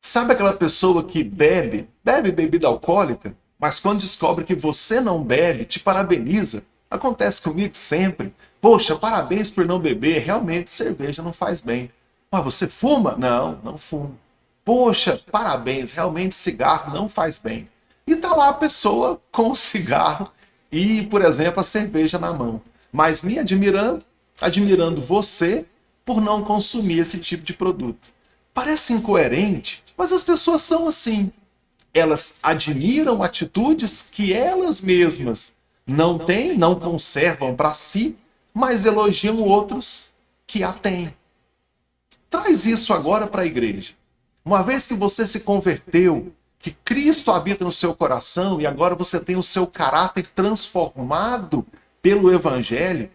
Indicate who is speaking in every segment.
Speaker 1: Sabe aquela pessoa que bebe bebida alcoólica, mas quando descobre que você não bebe, te parabeniza? Acontece comigo sempre. Poxa, parabéns por não beber, realmente cerveja não faz bem. Mas você fuma? Não, não fumo. Poxa, parabéns, realmente cigarro não faz bem. E tá lá a pessoa com o cigarro e, por exemplo, a cerveja na mão. Mas me admirando, admirando você por não consumir esse tipo de produto. Parece incoerente, mas as pessoas são assim. Elas admiram atitudes que elas mesmas não têm, não conservam para si, mas elogiam outros que a têm. Traz isso agora para a igreja. Uma vez que você se converteu, que Cristo habita no seu coração e agora você tem o seu caráter transformado pelo Evangelho,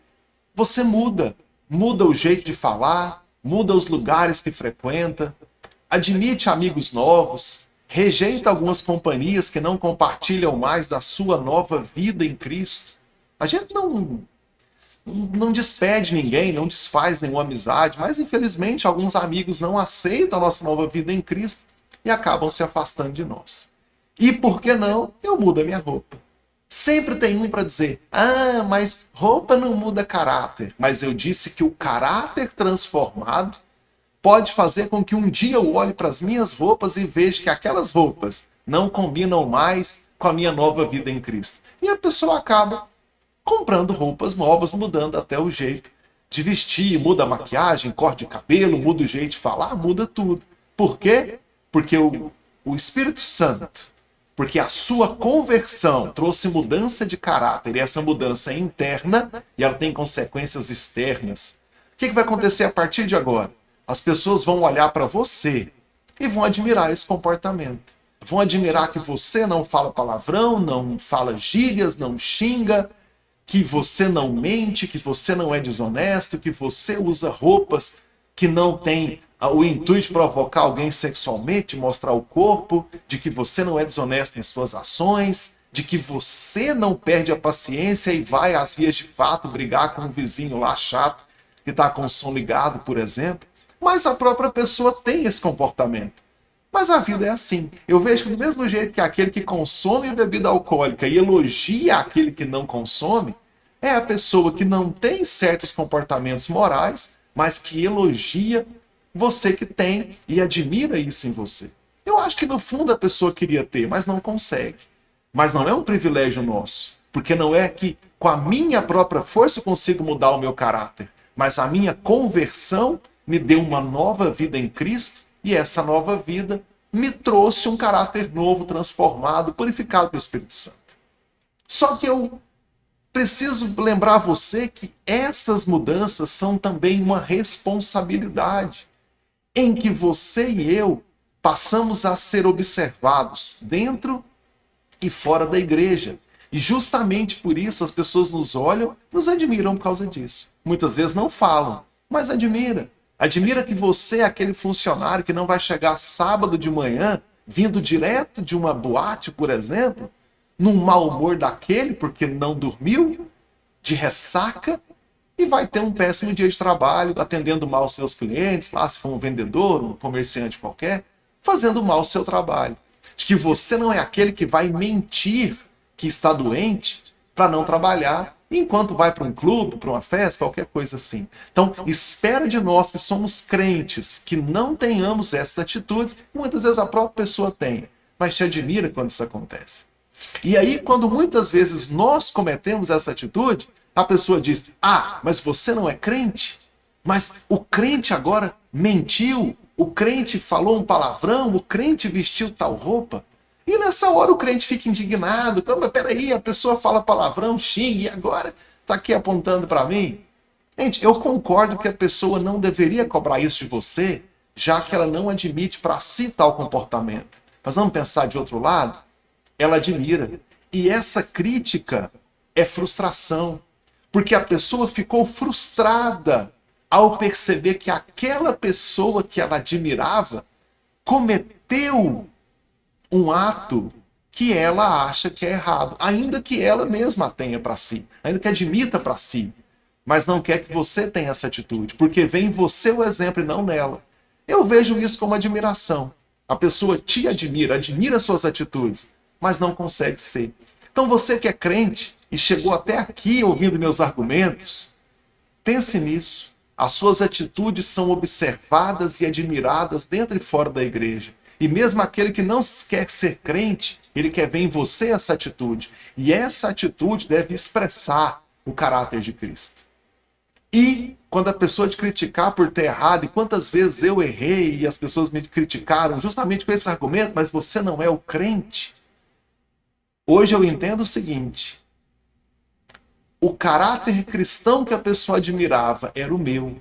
Speaker 1: você muda. Muda o jeito de falar, muda os lugares que frequenta, admite amigos novos, rejeita algumas companhias que não compartilham mais da sua nova vida em Cristo. A gente não despede ninguém, não desfaz nenhuma amizade, mas infelizmente alguns amigos não aceitam a nossa nova vida em Cristo e acabam se afastando de nós. E por que não? Eu mudo a minha roupa. Sempre tem um para dizer, mas roupa não muda caráter. Mas eu disse que o caráter transformado pode fazer com que um dia eu olhe para as minhas roupas e veja que aquelas roupas não combinam mais com a minha nova vida em Cristo. E a pessoa acaba comprando roupas novas, mudando até o jeito de vestir, muda a maquiagem, corte de cabelo, muda o jeito de falar, muda tudo. Por quê? Porque o Espírito Santo, porque a sua conversão trouxe mudança de caráter, e essa mudança é interna, e ela tem consequências externas. O que vai acontecer a partir de agora? As pessoas vão olhar para você e vão admirar esse comportamento. Vão admirar que você não fala palavrão, não fala gírias, não xinga, que você não mente, que você não é desonesto, que você usa roupas que não têm o intuito de provocar alguém sexualmente, mostrar o corpo, de que você não é desonesto em suas ações, de que você não perde a paciência e vai às vias de fato brigar com um vizinho lá chato que está com o som ligado, por exemplo. Mas a própria pessoa tem esse comportamento. Mas a vida é assim. Eu vejo que do mesmo jeito que aquele que consome bebida alcoólica e elogia aquele que não consome, é a pessoa que não tem certos comportamentos morais, mas que elogia você que tem e admira isso em você. Eu acho que no fundo a pessoa queria ter, mas não consegue. Mas não é um privilégio nosso, porque não é que com a minha própria força eu consigo mudar o meu caráter, mas a minha conversão me deu uma nova vida em Cristo e essa nova vida me trouxe um caráter novo, transformado, purificado pelo Espírito Santo. Só que eu preciso lembrar você que essas mudanças são também uma responsabilidade em que você e eu passamos a ser observados dentro e fora da igreja. E justamente por isso as pessoas nos olham, nos admiram por causa disso. Muitas vezes não falam, mas admira. Admira que você é aquele funcionário que não vai chegar sábado de manhã, vindo direto de uma boate, por exemplo, num mau humor daquele, porque não dormiu, de ressaca, e vai ter um péssimo dia de trabalho, atendendo mal os seus clientes, lá se for um vendedor, um comerciante qualquer, fazendo mal o seu trabalho. De que você não é aquele que vai mentir que está doente para não trabalhar, enquanto vai para um clube, para uma festa, qualquer coisa assim. Então, espera de nós que somos crentes, que não tenhamos essas atitudes, muitas vezes a própria pessoa tem, mas te admira quando isso acontece. E aí, quando muitas vezes nós cometemos essa atitude, a pessoa diz, mas você não é crente? Mas o crente agora mentiu, o crente falou um palavrão, o crente vestiu tal roupa. E nessa hora o crente fica indignado. Peraí, a pessoa fala palavrão, xinga, e agora está aqui apontando para mim? Gente, eu concordo que a pessoa não deveria cobrar isso de você, já que ela não admite para si tal comportamento. Mas vamos pensar de outro lado? Ela admira. E essa crítica é frustração. Porque a pessoa ficou frustrada ao perceber que aquela pessoa que ela admirava cometeu um ato que ela acha que é errado, ainda que ela mesma tenha para si, ainda que admita para si, mas não quer que você tenha essa atitude, porque vem em você o exemplo e não nela. Eu vejo isso como admiração. A pessoa te admira, admira suas atitudes, mas não consegue ser. Então você que é crente e chegou até aqui ouvindo meus argumentos, pense nisso. As suas atitudes são observadas e admiradas dentro e fora da igreja. E mesmo aquele que não quer ser crente, ele quer ver em você essa atitude. E essa atitude deve expressar o caráter de Cristo. E quando a pessoa te criticar por ter errado, e quantas vezes eu errei e as pessoas me criticaram justamente com esse argumento, mas você não é o crente. Hoje eu entendo o seguinte: o caráter cristão que a pessoa admirava era o meu.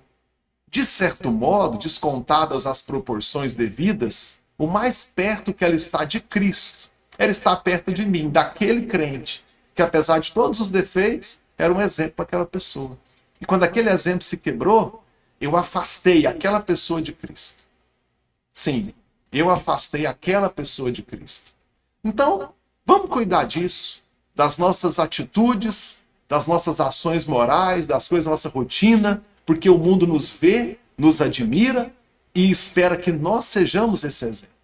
Speaker 1: De certo modo, descontadas as proporções devidas, o mais perto que ela está de Cristo, ela está perto de mim, daquele crente, que apesar de todos os defeitos, era um exemplo para aquela pessoa. E quando aquele exemplo se quebrou, eu afastei aquela pessoa de Cristo. Sim, eu afastei aquela pessoa de Cristo. Então, vamos cuidar disso, das nossas atitudes, das nossas ações morais, das coisas da nossa rotina, porque o mundo nos vê, nos admira e espera que nós sejamos esse exemplo.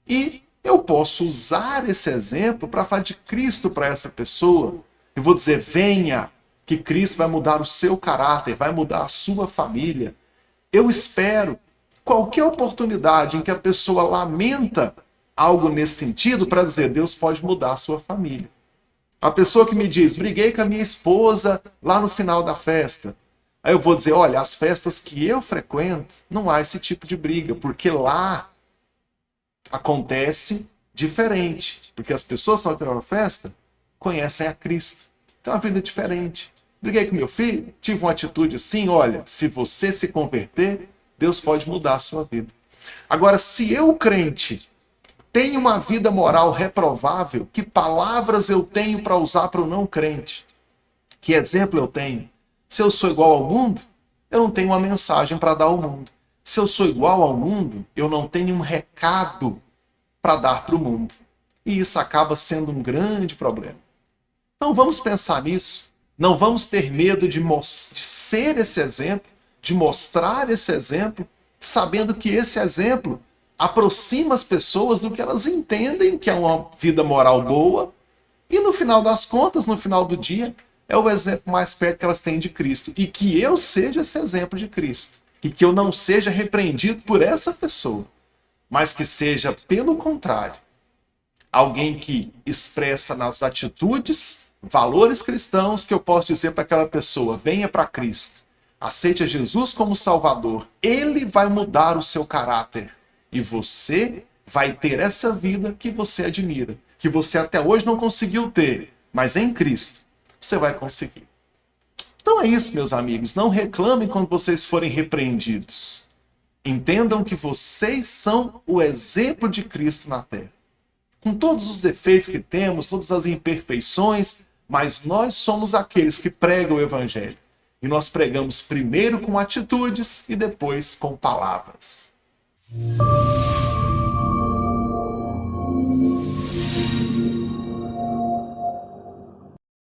Speaker 1: E eu posso usar esse exemplo para falar de Cristo para essa pessoa. Eu vou dizer, venha, que Cristo vai mudar o seu caráter, vai mudar a sua família. Eu espero qualquer oportunidade em que a pessoa lamenta algo nesse sentido para dizer, Deus pode mudar a sua família. A pessoa que me diz, briguei com a minha esposa lá no final da festa. Aí eu vou dizer, olha, as festas que eu frequento, não há esse tipo de briga, porque lá acontece diferente. Porque as pessoas que estão na festa conhecem a Cristo. Tem uma vida diferente. Briguei com meu filho, tive uma atitude assim, olha, se você se converter, Deus pode mudar a sua vida. Agora, se eu, crente, tenho uma vida moral reprovável, que palavras eu tenho para usar para o não crente? Que exemplo eu tenho? Se eu sou igual ao mundo, eu não tenho uma mensagem para dar ao mundo. Se eu sou igual ao mundo, eu não tenho um recado para dar para o mundo. E isso acaba sendo um grande problema. Então vamos pensar nisso. Não vamos ter medo de ser esse exemplo, de mostrar esse exemplo, sabendo que esse exemplo aproxima as pessoas do que elas entendem que é uma vida moral boa, e no final das contas, no final do dia, é o exemplo mais perto que elas têm de Cristo. E que eu seja esse exemplo de Cristo. E que eu não seja repreendido por essa pessoa, mas que seja, pelo contrário, alguém que expressa nas atitudes valores cristãos, que eu posso dizer para aquela pessoa, venha para Cristo, aceite a Jesus como Salvador, Ele vai mudar o seu caráter e você vai ter essa vida que você admira, que você até hoje não conseguiu ter, mas em Cristo você vai conseguir. Então é isso, meus amigos, não reclamem quando vocês forem repreendidos. Entendam que vocês são o exemplo de Cristo na Terra. Com todos os defeitos que temos, todas as imperfeições, mas nós somos aqueles que pregam o Evangelho. E nós pregamos primeiro com atitudes e depois com palavras.